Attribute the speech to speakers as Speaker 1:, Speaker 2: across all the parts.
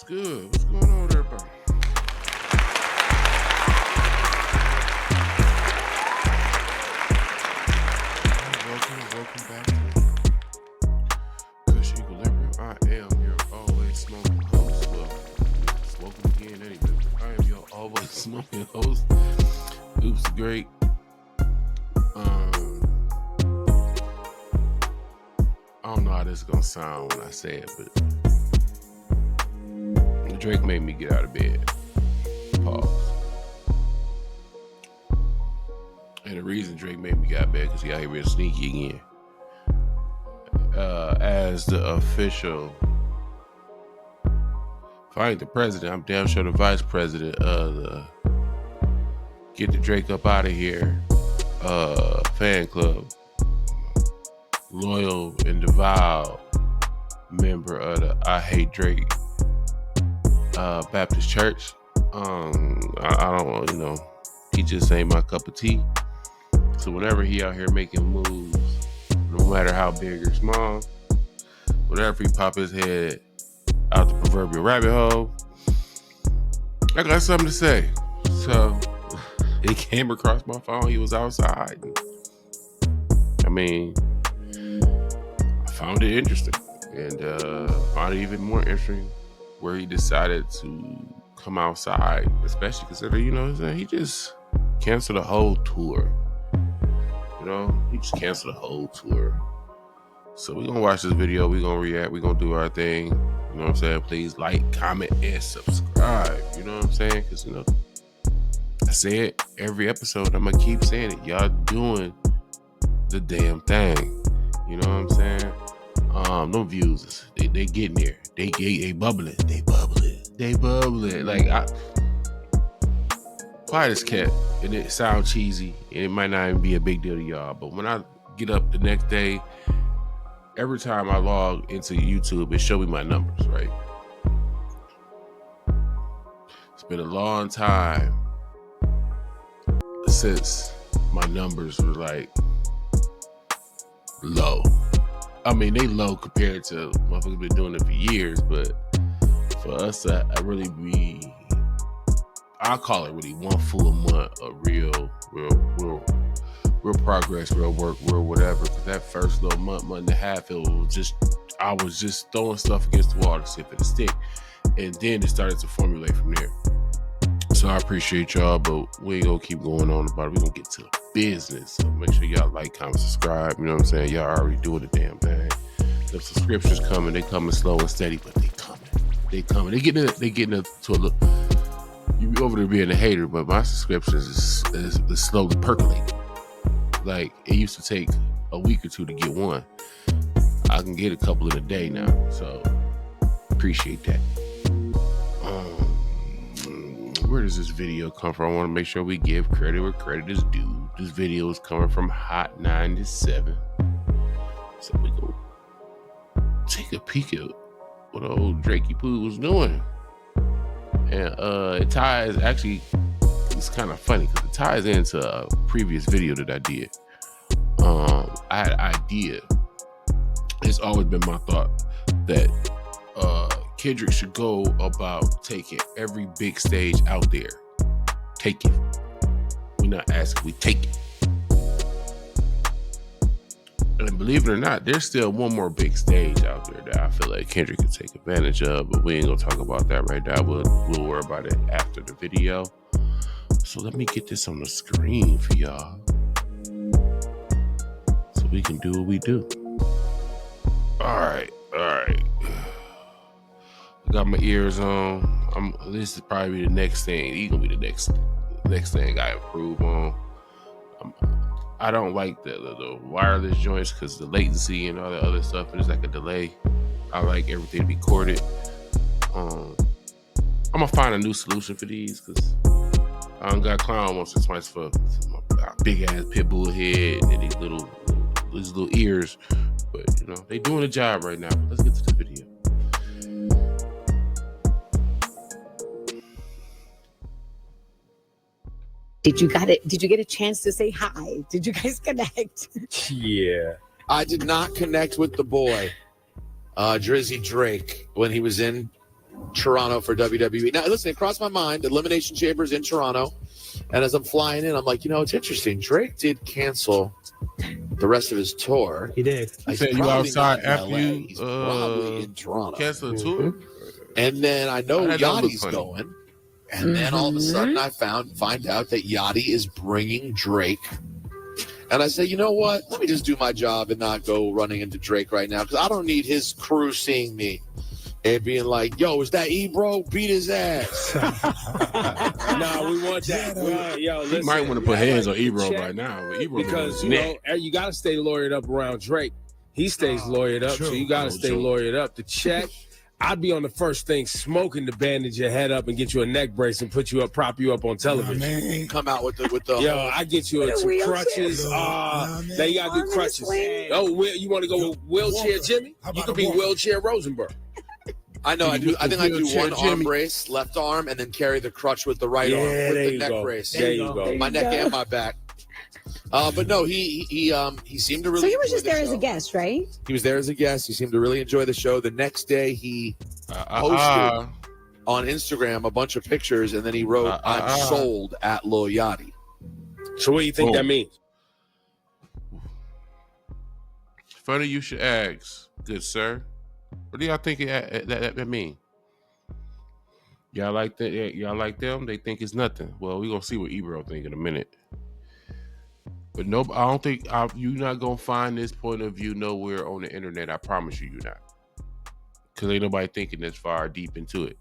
Speaker 1: good? What's going on with everybody? Welcome back to Kush Equilibrium. I am your always smoking host. Well, smoking again anyway. I am your always smoking host. Oops, great. I don't know how this is gonna sound when I say it, but Drake made me get out of bed. Pause. And the reason Drake made me get out of bed because he out here real sneaky again. As the official, if I ain't the president, I'm damn sure the vice president of the Get the Drake Up Out of Here fan club. Loyal and devout member of the I Hate Drake Baptist Church. I don't, he just ain't my cup of tea. So whenever he out here making moves, no matter how big or small, whenever he pop his head out the proverbial rabbit hole, I got something to say. So it came across my phone. He was outside. I found it interesting, and found it even more interesting where he decided to come outside, especially considering, he just canceled the whole tour. He just canceled the whole tour. So we're going to watch this video. We're going to react. We're going to do our thing. You know what I'm saying? Please like, comment, and subscribe. You know what I'm saying? Because, I say it every episode. I'm going to keep saying it. Y'all doing the damn thing. You know what I'm saying? No views. They getting there. They bubbling. They bubbling. Like, quiet as kept. And it sounds cheesy. And it might not even be a big deal to y'all. But when I get up the next day, every time I log into YouTube, it show me my numbers, right? It's been a long time since my numbers were like low. They low compared to motherfuckers been doing it for years, but for us to really be, I call it really one full month of real progress, real work, real whatever. Because that first little month and a half, I was just throwing stuff against the wall to see if it'd stick, and then it started to formulate from there. So I appreciate y'all, but we ain't gonna keep going on about it. We're gonna get to the business. So make sure y'all like, comment, subscribe. You know what I'm saying? Y'all already doing the damn thing. The subscriptions coming. They coming slow and steady, but they coming. They getting it to a look. You be over there being a hater, but my subscriptions is slowly percolating. Like, it used to take a week or two to get one. I can get a couple in a day now, so appreciate that. Where does this video come from? I want to make sure we give credit where credit is due. This video is coming from Hot 97. So we go take a peek at what old Drakey Poo was doing. And it ties, actually, it's kind of funny because it ties into a previous video that I did. I had an idea. It's always been my thought that Kendrick should go about taking every big stage out there. Take it. We're not asking, we take it. And believe it or not, there's still one more big stage out there that I feel like Kendrick could take advantage of, but we ain't gonna talk about that right now. We'll worry about it after the video. So let me get this on the screen for y'all, so we can do what we do. All right. I got my ears on. This is probably the next thing. He's gonna be the next thing I improve on. I don't like the wireless joints because the latency and all that other stuff, and it's like a delay. I like everything to be corded. I'm gonna find a new solution for these because I done got clown once or twice for my big ass pit bull head and these little ears. But they doing a job right now. But let's get to the video.
Speaker 2: Did you get a chance to say hi? Did you guys connect?
Speaker 3: Yeah. I did not connect with the boy, Drizzy Drake, when he was in
Speaker 4: Toronto for WWE. Now, listen, it crossed my mind. Elimination Chamber's in Toronto. And as I'm flying in, I'm like, it's interesting. Drake did cancel the rest of his tour.
Speaker 3: He did.
Speaker 1: You said you outside after
Speaker 4: LA.
Speaker 1: you
Speaker 4: He's probably in Toronto.
Speaker 1: cancel the tour?
Speaker 4: And then I know Yachty's going. And then all of a sudden I find out that Yachty is bringing Drake. And I say, you know what? Let me just do my job and not go running into Drake right now, because I don't need his crew seeing me and being like, yo, is that Ebro? Beat his ass.
Speaker 3: No, we want that. Listen,
Speaker 1: You might want to put hands on Ebro right now. But Ebro
Speaker 3: because, you got to stay lawyered up around Drake. He stays lawyered up, so you got to stay lawyered up. The check, I'd be on the first thing smoking to bandage your head up and get you a neck brace and put you up, prop you up on television.
Speaker 4: Come out with the
Speaker 3: I get you some crutches. Now you got to do crutches. Oh, you want to go with wheelchair Jimmy? You could be wheelchair Rosenberg.
Speaker 4: I know. I think I do one arm brace, left arm, and then carry the crutch with the right arm with the neck brace.
Speaker 3: There you go.
Speaker 4: My neck and my back. But no, he seemed to really.
Speaker 2: So he was just there as a guest, right?
Speaker 4: He was there as a guest. He seemed to really enjoy the show. The next day, he posted on Instagram a bunch of pictures, and then he wrote, "I'm sold at Lil Yachty."
Speaker 3: So what do you think that means?
Speaker 1: Funny you should ask, good sir. What do y'all think that mean? Y'all like that? Y'all like them? They think it's nothing. Well, we're gonna see what Ebro think in a minute. But no, I don't think you're not gonna find this point of view nowhere on the internet. I promise you're not, because ain't nobody thinking this far deep into it.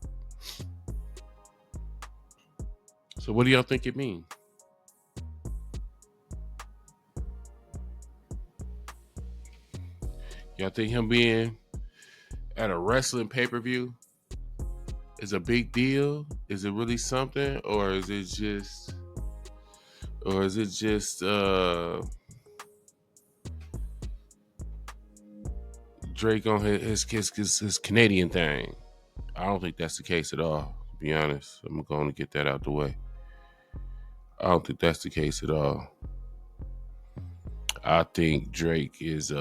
Speaker 1: So what do y'all think it means? Y'all think him being at a wrestling pay-per-view is a big deal? Is it really something, or is it just Drake on his Canadian thing? I don't think that's the case at all, to be honest. I'm going to get that out the way. I don't think that's the case at all. I think Drake is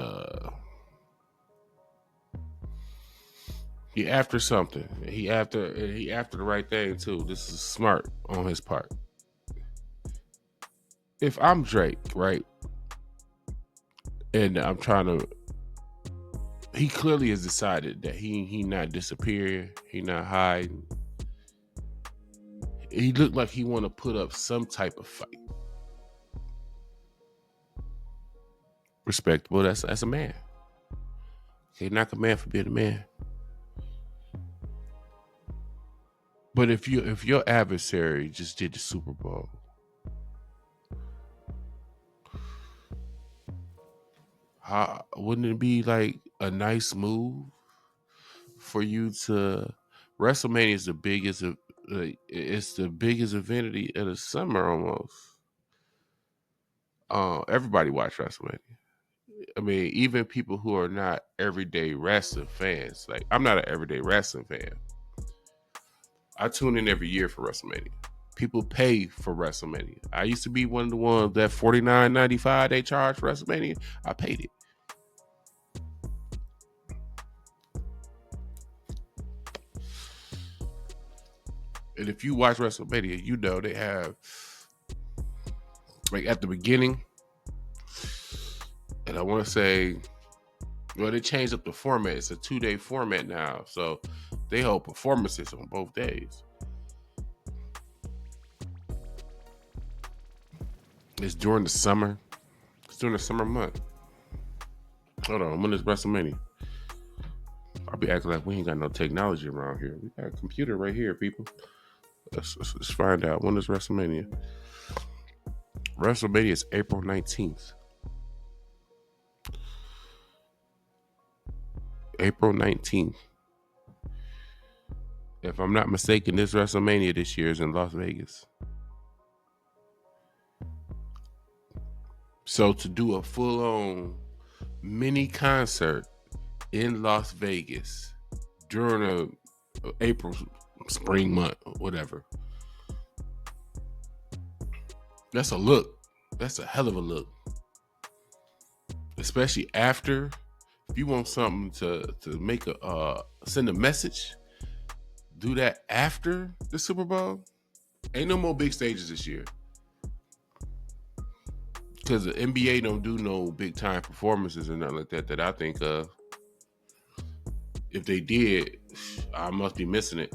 Speaker 1: he after something. He after the right thing too. This is smart on his part. If I'm Drake, right, and I'm trying to, he clearly has decided that he not disappearing, he not hiding. He looked like he want to put up some type of fight. Respectable. That's a man. Can't knock a man for being a man. But if your adversary just did the Super Bowl, wouldn't it be like a nice move for you to? WrestleMania is the biggest. It's the biggest event of the summer almost. Everybody watch WrestleMania. I mean, even people who are not everyday wrestling fans. Like, I'm not an everyday wrestling fan. I tune in every year for WrestleMania. People pay for WrestleMania. I used to be one of the ones that $49.95 they charge for WrestleMania. I paid it. And if you watch WrestleMania, you know they have, like, at the beginning, and I want to say, well, they changed up the format. It's a 2-day format now. So they hold performances on both days. It's during the summer. It's during the summer month. Hold on, when is WrestleMania? I'll be acting like we ain't got no technology around here. We got a computer right here, people. Let's find out. When is WrestleMania? WrestleMania is April 19th. April 19th. If I'm not mistaken, this WrestleMania this year is in Las Vegas. So to do a full-on mini concert in Las Vegas during a April spring month or whatever, that's a look. That's a hell of a look. Especially after, if you want something to make send a message, do that after the Super Bowl. Ain't no more big stages this year. Because the NBA don't do no big time performances or nothing like that I think of. If they did, I must be missing it.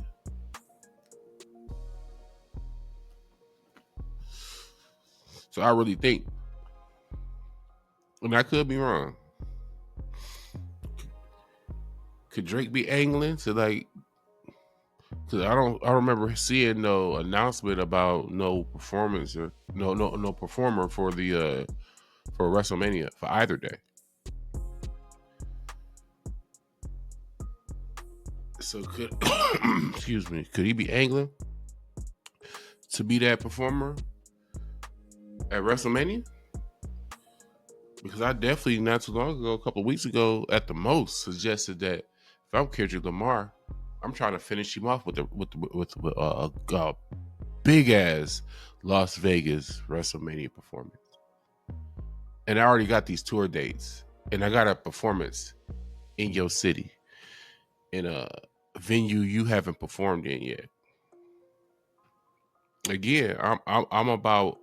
Speaker 1: So I really think, and I could be wrong, could Drake be angling to like? Because I don't remember seeing no announcement about no performance or no performer for the for WrestleMania for either day. So could excuse me, could he be angling to be that performer at WrestleMania? Because I definitely not too long ago, a couple of weeks ago, at the most, suggested that if I'm Kendrick Lamar, I'm trying to finish him off with a big ass Las Vegas WrestleMania performance. And I already got these tour dates, and I got a performance in your city, in a venue you haven't performed in yet. Again, I'm about,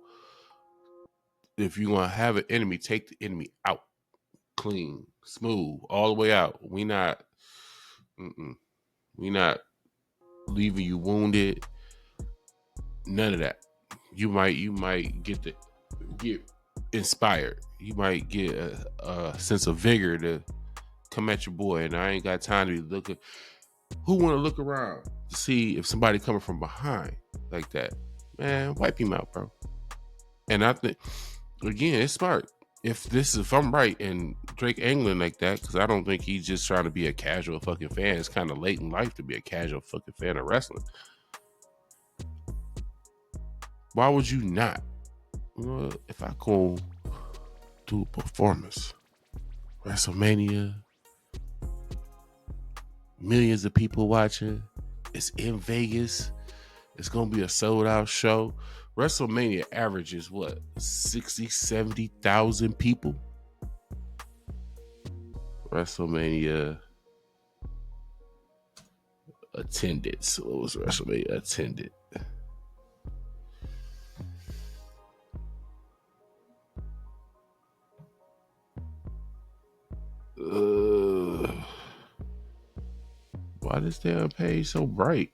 Speaker 1: if you're gonna have an enemy, take the enemy out, clean, smooth, all the way out. We not leaving you wounded. None of that. You might get inspired. You might get a sense of vigor to come at your boy. And I ain't got time to be looking. Who want to look around to see if somebody coming from behind like that? Man, wipe him out, bro. And I think, again, it's smart. If I'm right, and Drake angling like that, because I don't think he's just trying to be a casual fucking fan. It's kind of late in life to be a casual fucking fan of wrestling. Why would you not? Well, if I go do a performance, WrestleMania, millions of people watching, it's in Vegas, it's gonna be a sold out show. WrestleMania averages what, 60, 70,000 people? WrestleMania attendance. What was WrestleMania attended? Why this damn page so bright?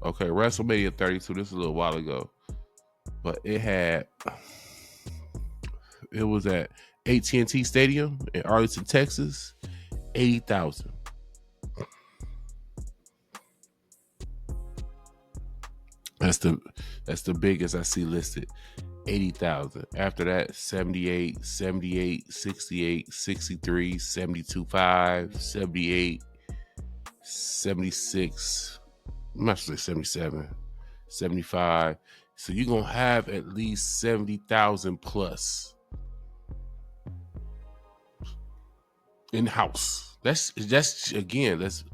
Speaker 1: Okay, WrestleMania 32. This is a little while ago, but it was at AT&T Stadium in Arlington, Texas. 80,000. That's the biggest I see listed. 80,000. After that, 78, 68, 63, 72.5, 78, 76. I'm not sure, 77, 75. So you're going to have at least 70,000 plus in-house. That's again, let's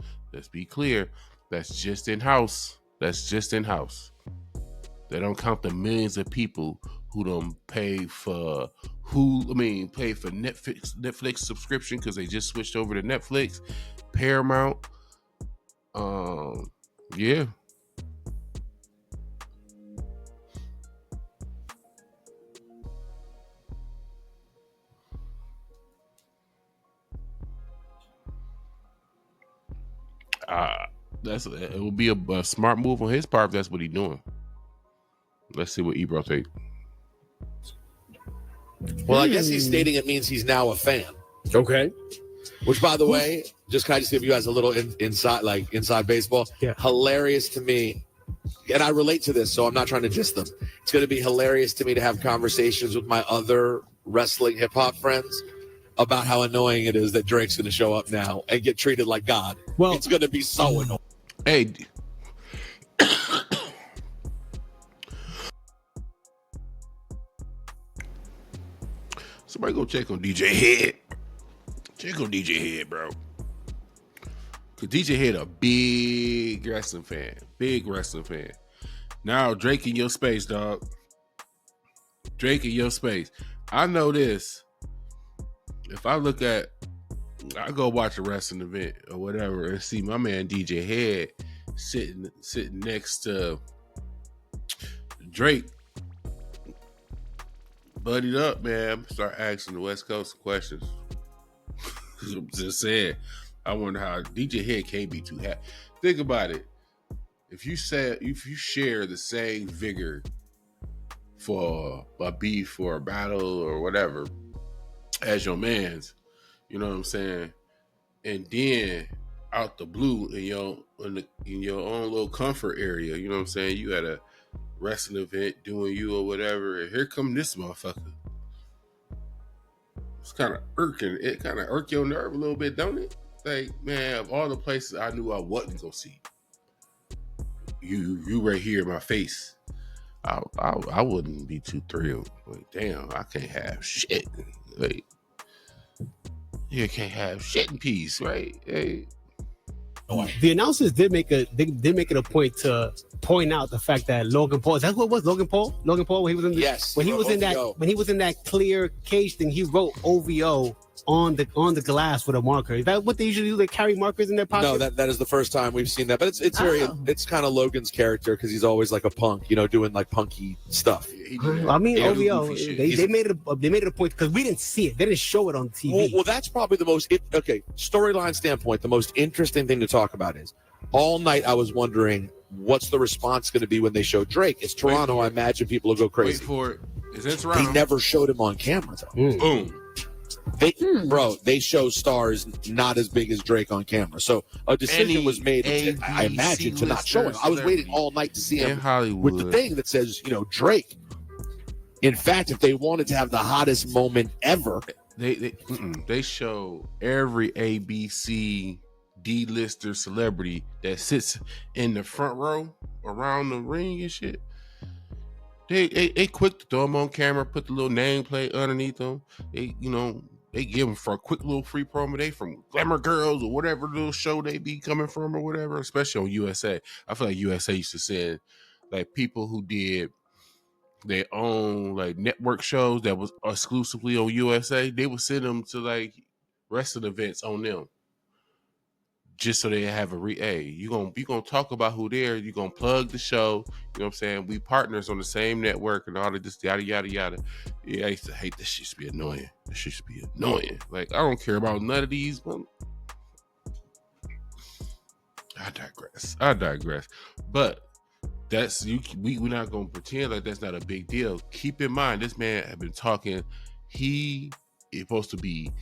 Speaker 1: be clear. That's just in-house. That's just in-house. They don't count the millions of people who don't pay for Netflix subscription because they just switched over to Netflix, Paramount. Yeah. It would be a smart move on his part if that's what he's doing. Let's see what Ebro think.
Speaker 4: Well, I guess he's stating it means he's now a fan.
Speaker 3: Okay.
Speaker 4: Which, by the way, can I just give you guys a little inside baseball?
Speaker 3: Yeah.
Speaker 4: Hilarious to me, and I relate to this, so I'm not trying to diss them. It's going to be hilarious to me to have conversations with my other wrestling hip hop friends about how annoying it is that Drake's going to show up now and get treated like God. Well, it's going to be so annoying.
Speaker 1: Hey. Somebody go check on DJ Head. Check on DJ Head, bro. Cause DJ Head a big wrestling fan. Big wrestling fan. Now Drake in your space, dog. Drake in your space. I know this. if I go watch a wrestling event or whatever and see my man DJ Head sitting next to Drake, buddied up, man, start asking the West Coast questions. I'm just saying, I wonder how DJ Head can't be too happy. Think about it. If you share the same vigor for a beef or a battle or whatever as your man's, you know what I'm saying? And then out the blue in your own little comfort area, you know what I'm saying? You at a wrestling event doing you or whatever, and here come this motherfucker. It's kind of irking. It kind of irk your nerve a little bit, don't it? Like, man, of all the places I knew I wasn't gonna see, you right here in my face. I wouldn't be too thrilled. Like, damn, I can't have shit. Like, you can't have shit in peace, right? Hey.
Speaker 5: The announcers did make it a point to point out the fact that Logan Paul, is that who it was? Logan Paul when he was in when he was in that clear cage thing, he wrote OVO on the glass with a marker. Is that what they usually do? They carry markers in their pocket?
Speaker 4: No, that is the first time we've seen that. But it's kind of Logan's character because he's always like a punk, doing like punky stuff.
Speaker 5: I mean, OVO, they made it a point because we didn't see it. They didn't show it on TV.
Speaker 4: Well, that's probably the most storyline standpoint. The most interesting thing to talk about is all night I was wondering what's the response going to be when they show Drake. It's Toronto. I imagine people will go crazy.
Speaker 1: Wait for it. Is it Toronto?
Speaker 4: They never showed him on camera though.
Speaker 1: Boom.
Speaker 4: They show stars not as big as Drake on camera. So a decision was made, I imagine, to not show him. I was waiting all night to see him with the thing that says, Drake. In fact, if they wanted to have the hottest moment ever,
Speaker 1: they show every ABC D-lister celebrity that sits in the front row around the ring and shit. They quick to throw them on camera, put the little nameplate underneath them. They give them for a quick little free promo. They from Glamour Girls or whatever little show they be coming from or whatever, especially on USA. I feel like USA used to send like people who did their own like network shows that was exclusively on USA. They would send them to like wrestling events on them. Just so they have you gonna talk about who there, you gonna plug the show, you know what I'm saying? We partners on the same network and all of this yada yada yada. Yeah, I used to hate this. Shit used to be annoying. This used to be annoying. Like, I don't care about none of these. I digress. But that's we're not gonna pretend like that's not a big deal. Keep in mind, this man had been talking. He is supposed to be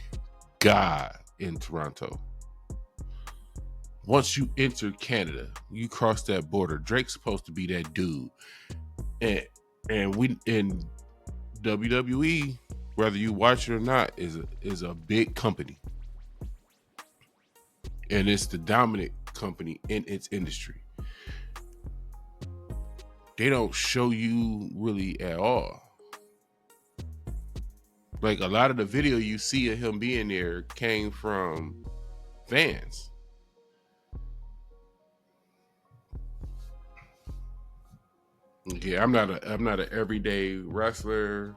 Speaker 1: God in Toronto. Once you enter Canada, you cross that border. Drake's supposed to be that dude, and we in WWE, whether you watch it or not, is a big company, and it's the dominant company in its industry. They don't show you really at all. Like, a lot of the video you see of him being there came from fans. Yeah, I'm not an everyday wrestler,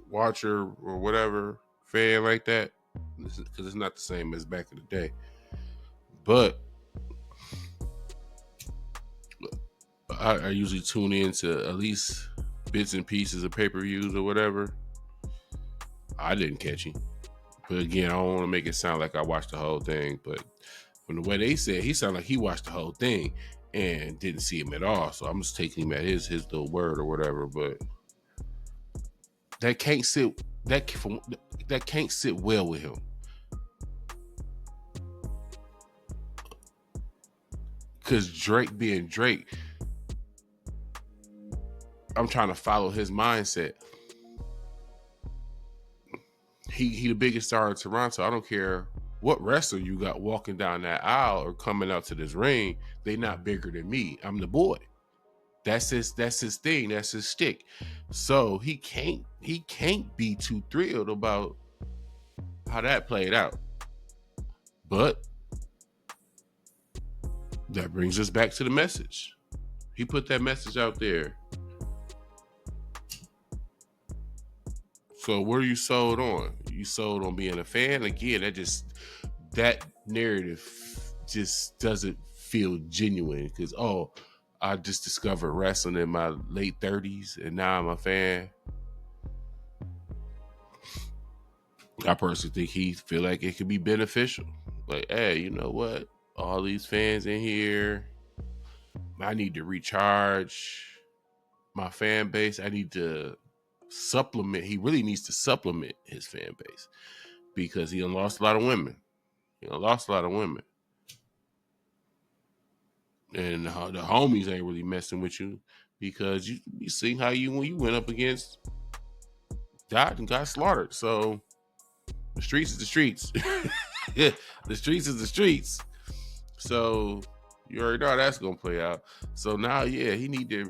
Speaker 1: watcher, or whatever fan like that, because it's not the same as back in the day. But I usually tune in to at least bits and pieces of pay-per-views or whatever. I didn't catch him, but again, I don't want to make it sound like I watched the whole thing. But from the way they said, he sounded like he watched the whole thing and didn't see him at all. So I'm just taking him at his little word or whatever. But that can't sit well with him. Because Drake being Drake, I'm trying to follow his mindset. He the biggest star in Toronto. I don't care what wrestler you got walking down that aisle or coming out to this ring. They not bigger than me. I'm the boy. That's his thing. That's his stick. So he can't be too thrilled about how that played out. But that brings us back to the message. He put that message out there. So what are you sold on? you sold on being a fan. Again, that narrative just doesn't feel genuine because, I just discovered wrestling in my late 30s and now I'm a fan. I personally think he feel like it could be beneficial. Like, hey, you know what? All these fans in here, I need to recharge my fan base. I need to supplement. He really needs to supplement his fan base because he done lost a lot of women. And the homies ain't really messing with you because you see how when you went up against Dot and got slaughtered. So the streets is the streets. Yeah, the streets is the streets. So you already know how that's gonna play out. So now, yeah, he need to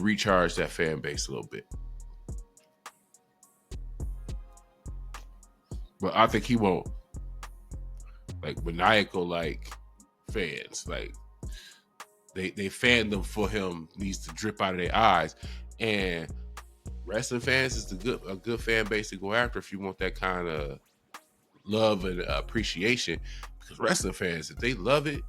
Speaker 1: recharge that fan base a little bit. But I think he won't like maniacal like fans. Like they fandom for him needs to drip out of their eyes. And wrestling fans is a good fan base to go after if you want that kind of love and appreciation. Because wrestling fans, if they love it,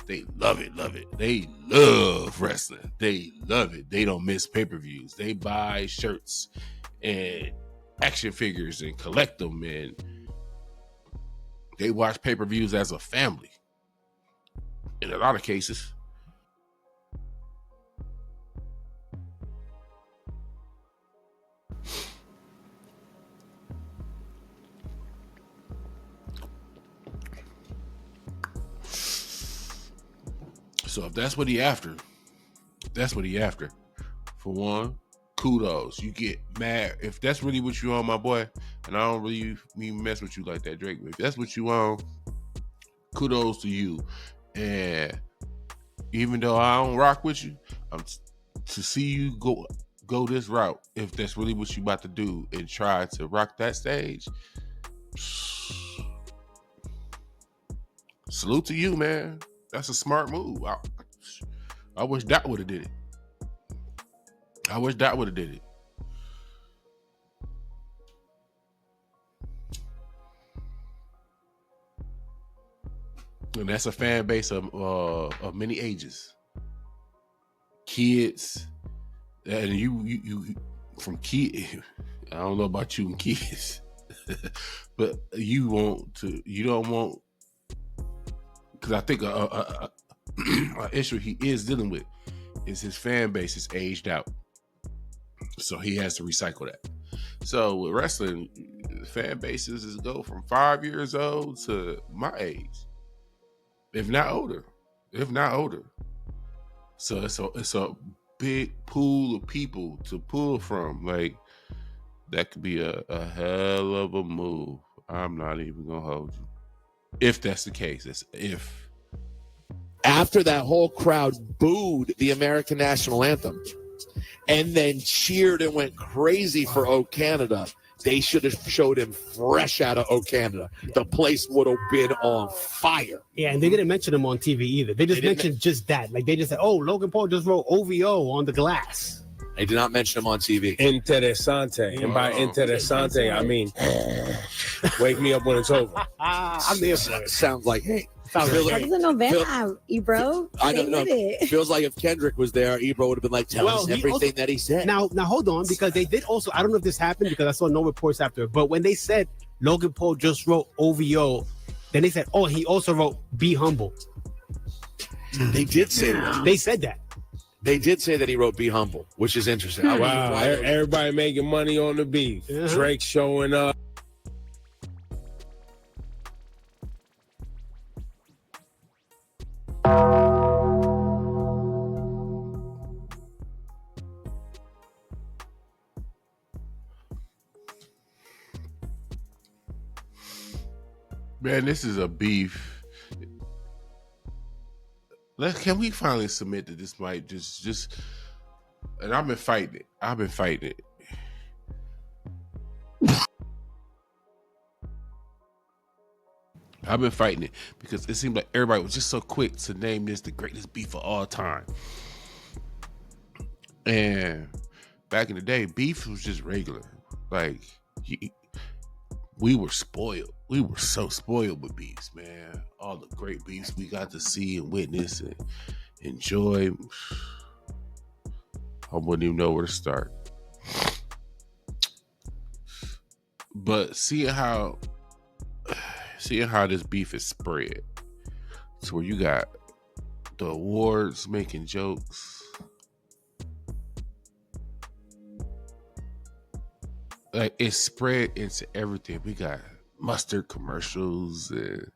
Speaker 1: they love it. They love wrestling. They love it. They don't miss pay-per-views. They buy shirts and action figures and collect them, and they watch pay-per-views as a family in a lot of cases. So if that's what he after, For one, kudos. You get mad. If that's really what you on, my boy, and I don't really mess with you like that, Drake, but if that's what you on, kudos to you. And even though I don't rock with you, to see you go this route, if that's really what you about to do and try to rock that stage, salute to you, man. That's a smart move. I wish Dot would have did it. And that's a fan base of many ages. Kids, and you from kid. I don't know about you and kids, but you don't want, because I think an issue he is dealing with is his fan base is aged out. So he has to recycle that. So with wrestling, fan bases go from 5 years old to my age, if not older. So it's a big pool of people to pull from. Like, that could be a hell of a move. I'm not even gonna hold you. If that's the case, it's if.
Speaker 4: After that whole crowd booed the American national anthem and then cheered and went crazy for O Canada, they should have showed him fresh out of O Canada. The place would have been on fire.
Speaker 5: Yeah, and they didn't mention him on TV either. They just mentioned just that. Like, they just said, oh, Logan Paul just wrote OVO on the glass.
Speaker 4: They did not mention him on TV.
Speaker 3: Interessante. And by interessante, I mean, wake me up when it's over.
Speaker 5: I'm there for it.
Speaker 4: Sounds like, hey.
Speaker 2: What doesn't know that, Ebro?
Speaker 4: I don't know. It feels like if Kendrick was there, Ebro would have been like, tell us everything that he said.
Speaker 5: Now hold on, because they did also, I don't know if this happened because I saw no reports after, but when they said Logan Paul just wrote OVO, then they said, oh, he also wrote Be Humble.
Speaker 4: They did say that.
Speaker 5: They said that.
Speaker 4: They did say that he wrote Be Humble, which is interesting.
Speaker 3: Wow, everybody making money on the beef. Drake showing up.
Speaker 1: Man, this is a beef. Can we finally submit that this might just and I've been fighting it. I've been fighting it because it seemed like everybody was just so quick to name this the greatest beef of all time. And back in the day, beef was just regular. Like, we were spoiled. We were so spoiled with beefs, man. All the great beefs we got to see and witness and enjoy. I wouldn't even know where to start. But seeing how this beef is spread, to where you got the awards making jokes, like it's spread into everything. We got mustard commercials, and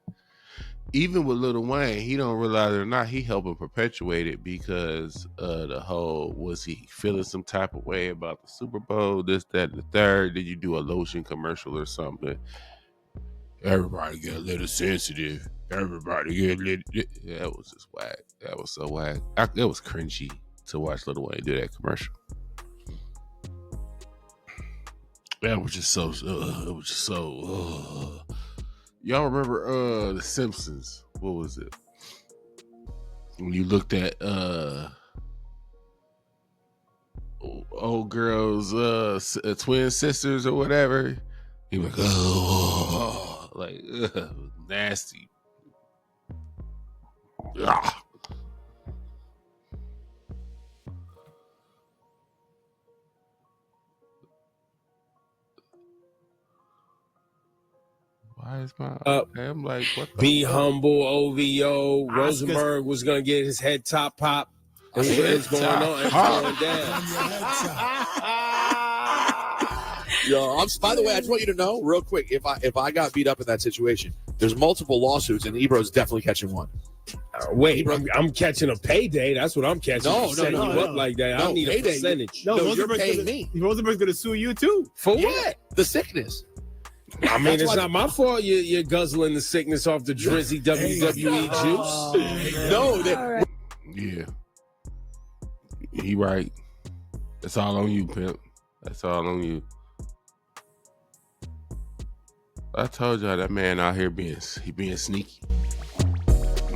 Speaker 1: even with Lil Wayne, he don't realize it or not, he helping perpetuate it because the whole, was he feeling some type of way about the Super Bowl, this, that, and the third? Did you do a lotion commercial or something? Everybody get a little sensitive. Everybody get a little... That was just whack. That was so whack. It was cringy to watch Lil Wayne do that commercial. That was just so... it was just so... Y'all remember The Simpsons? What was it? When you looked at old girls, twin sisters or whatever, he was like, oh, like, nasty. Ugh. Why is my I'm like, what the
Speaker 3: Be
Speaker 1: fuck?
Speaker 3: humble, OVO. Rosenberg was gonna get his head top pop. That's what's going on. It's going down.
Speaker 4: Yo, by the way, I just want you to know real quick, if I got beat up in that situation, there's multiple lawsuits and Ebro's definitely catching one.
Speaker 3: Wait, I'm catching a payday. That's what I'm catching.
Speaker 4: No,
Speaker 3: up like that. I need a percentage.
Speaker 4: No, you're paying me.
Speaker 5: Rosenberg's gonna sue you too.
Speaker 3: For what?
Speaker 4: The sickness.
Speaker 3: I mean, it's not my fault you're guzzling the sickness off the Drizzy WWE juice.
Speaker 4: No,
Speaker 1: Yeah. He right. That's all on you, pimp. That's all on you. I told y'all that man out here being sneaky.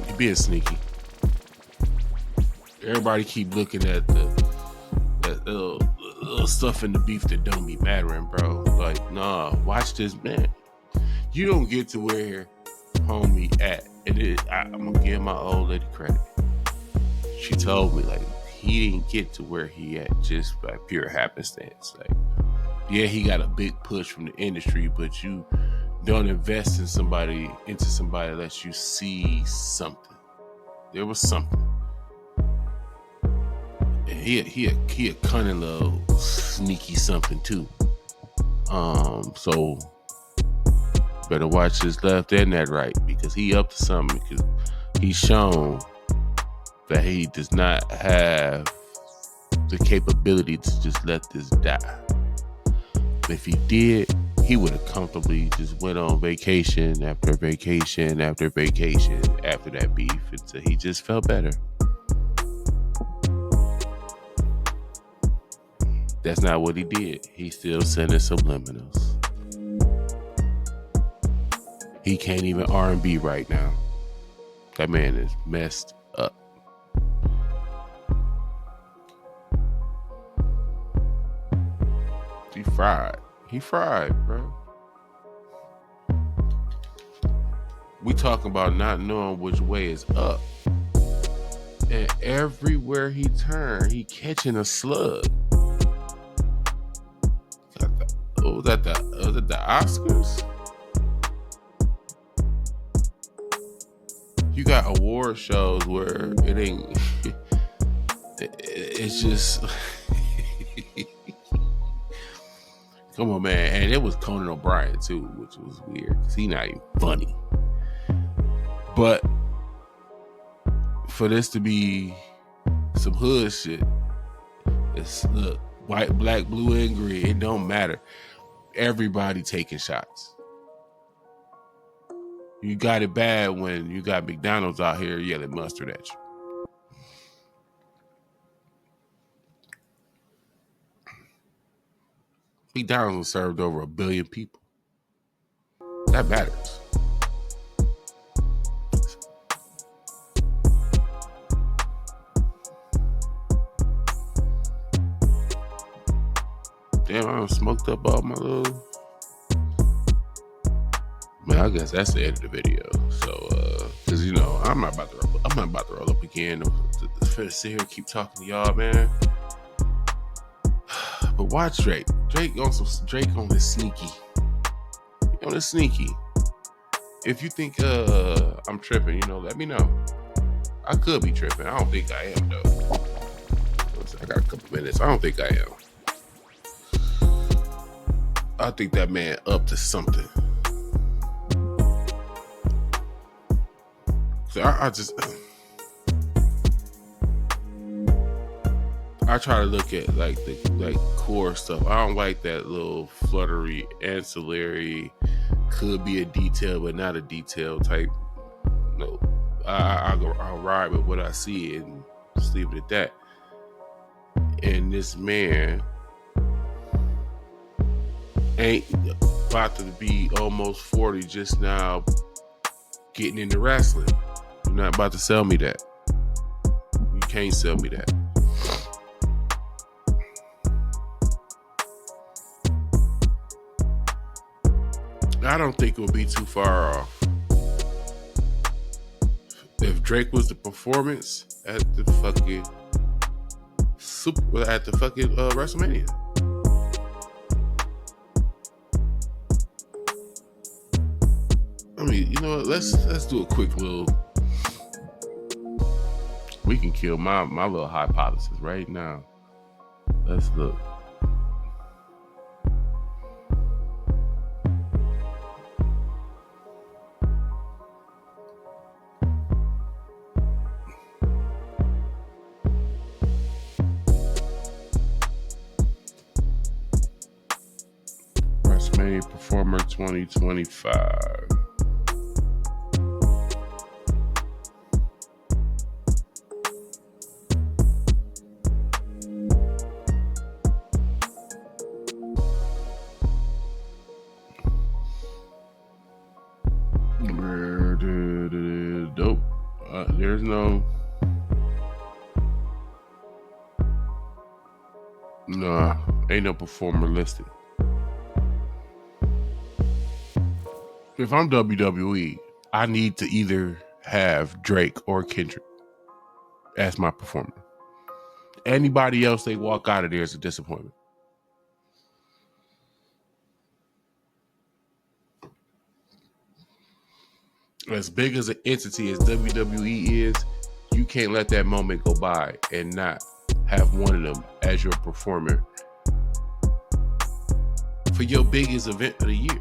Speaker 1: He being sneaky. Everybody keep looking at that little stuff in the beef that don't be mattering, bro. Like, nah, watch this, man. You don't get to where homie at. I'm gonna give my old lady credit. She told me, like, he didn't get to where he at just by pure happenstance. Like, yeah, he got a big push from the industry, but you don't invest in somebody unless you see something. There was something. And he a cunning little sneaky something too. So better watch his left and that right, because he up to something, because he's shown that he does not have the capability to just let this die. If he did, he would have comfortably just went on vacation after vacation after vacation after that beef until he just felt better. That's not what he did. He still sending subliminals. He can't even R&B right now. That man is messed up. He fried, bro. We talking about not knowing which way is up. And everywhere he turned, he catching a slug. Was that the Oscars? You got award shows where it ain't. It's just. Come on, man. And it was Conan O'Brien too, which was weird because he not even funny. But for this to be some hood shit, it's look, white, black, blue, and green. It don't matter. Everybody taking shots. You got it bad when you got McDonald's out here yelling mustard at you. McDonald's served over 1 billion people. That matters. Damn, I smoked up all my little. Man, I guess that's the end of the video. So, cause you know, I'm not about to roll up again. To sit here and keep talking to y'all, man. But watch Drake. Drake on the sneaky. On the sneaky. If you think I'm tripping, you know, let me know. I could be tripping. I don't think I am though. I got a couple minutes. I don't think I am. I think that man up to something. So I try to look at like the core stuff. I don't like that little fluttery ancillary, could be a detail but not a detail type. No, I'll ride with what I see and just leave it at that. And this man ain't about to be almost 40 just now getting into wrestling. You're not about to sell me that. You can't sell me that. I don't think it would be too far off if Drake was the performance at the fucking WrestleMania. I mean, you know what? Let's do a quick little. We can kill my little hypothesis right now. Let's look. WrestleMania Performer 2025. Dope. There's no. Nah, ain't no performer listed. If I'm WWE, I need to either have Drake or Kendrick as my performer. Anybody else they walk out of there is a disappointment. As big as an entity as WWE is, you can't let that moment go by and not have one of them as your performer for your biggest event of the year.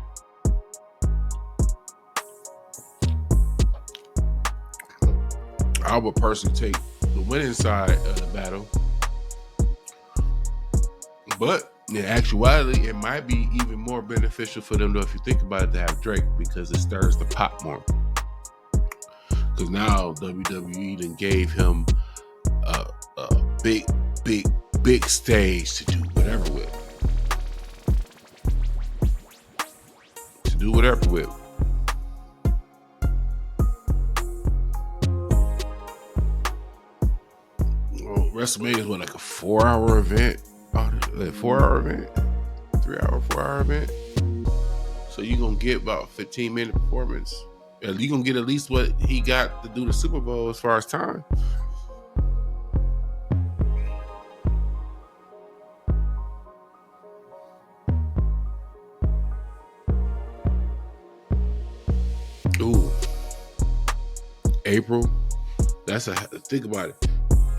Speaker 1: I would personally take the winning side of the battle, but in actuality, it might be even more beneficial for them, though, if you think about it, to have Drake, because it stirs the pot more. Because now WWE then gave him a big stage to do whatever with. WrestleMania is what, like a 4-hour event? Like 4-hour event? 3-hour, 4-hour event? So you're going to get about 15-minute performance. You're going to get at least what he got to do the Super Bowl as far as time. Ooh. April. Think about it.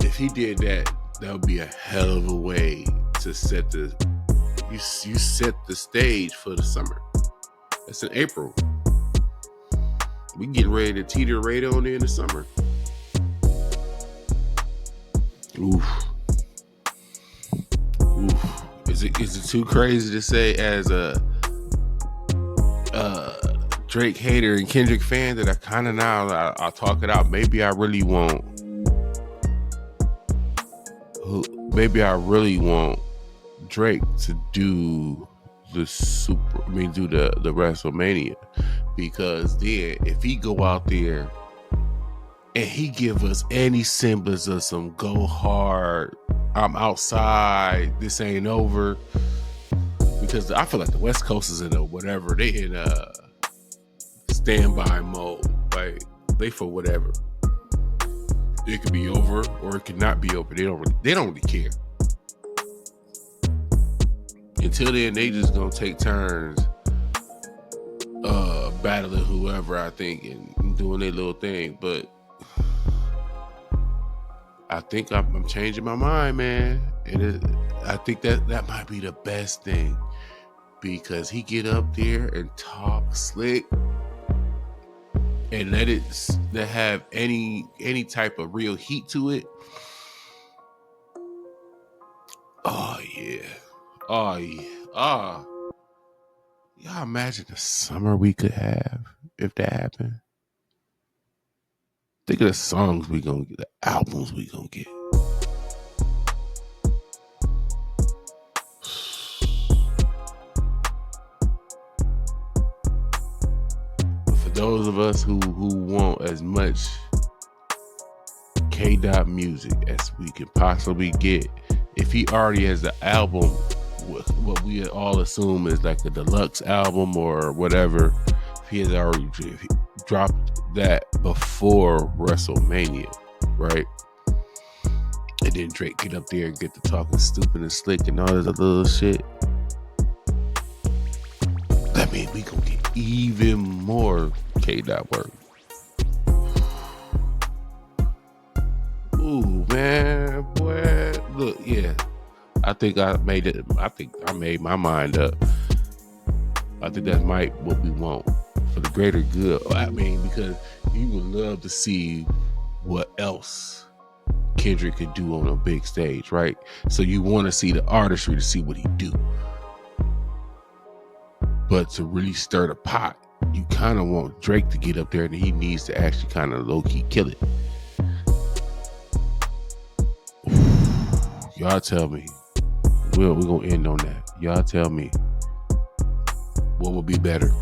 Speaker 1: If he did that, that would be a hell of a way to set the you set the stage for the summer. That's in April. We getting ready to teeter right on in the summer. Oof. Is it too crazy to say as a Drake hater and Kendrick fan that I kind of now I'll talk it out. Maybe I really want Drake to do the WrestleMania, because then if he go out there and he give us any semblance of some go hard, I'm outside, this ain't over, because I feel like the West Coast is in a whatever. They in a standby mode. Like, they for whatever. It could be over or it could not be over. They don't really care. Until then, they just gonna take turns battling whoever, I think, and doing their little thing. But I think I'm changing my mind, man. And I think that might be the best thing, because he get up there and talk slick and let have any type of real heat to it. Oh yeah. Y'all imagine the summer we could have if that happened? Think of the songs we gonna get, the albums we gonna get. But for those of us who want as much K-Dot music as we can possibly get, if he already has the album, what we all assume is like a deluxe album or whatever, if he has already dropped that before WrestleMania, right? And then Drake get up there and get to talking stupid and slick and all this other little shit. That means we gonna get even more K-Dot work. Ooh, man, boy. Look, yeah. I think I made my mind up. I think that's what we want for the greater good. I mean, because you would love to see what else Kendrick could do on a big stage, right? So you want to see the artistry to see what he do. But to really stir the pot, you kind of want Drake to get up there, and he needs to actually kind of low-key kill it. Y'all tell me. We're going to end on that. Y'all tell me what would be better.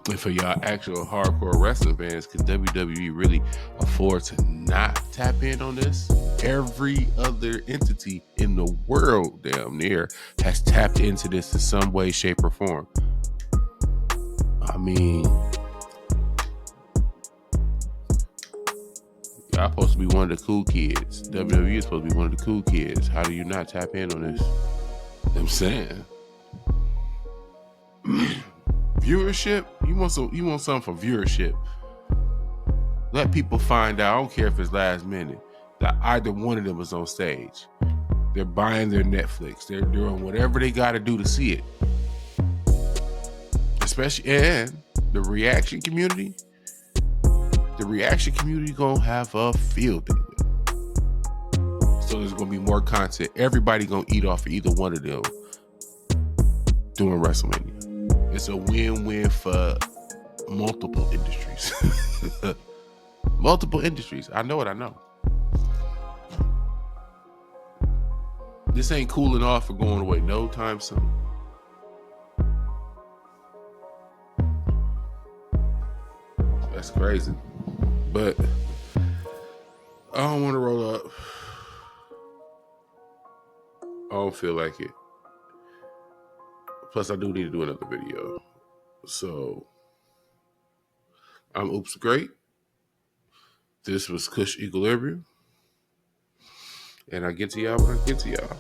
Speaker 1: And for y'all actual hardcore wrestling fans, can WWE really afford to not tap in on this? Every other entity in the world, damn near, has tapped into this in some way, shape, or form. I mean, y'all supposed to be one of the cool kids. WWE is supposed to be one of the cool kids. How do you not tap in on this? I'm saying. Viewership? You want something for viewership. Let people find out. I don't care if it's last minute, that either one of them is on stage. They're buying their Netflix. They're doing whatever they got to do to see it. Especially, and the reaction community. The reaction community gonna have a field day with it. So there's gonna be more content. Everybody gonna eat off of either one of them during WrestleMania. It's a win-win for multiple industries. Multiple industries. I know what I know. This ain't cooling off or going away no time soon. That's crazy. But I don't want to roll up. I don't feel like it. Plus, I do need to do another video. So, I'm Oops Great. This was Kush Equilibrium. And I get to y'all when I get to y'all.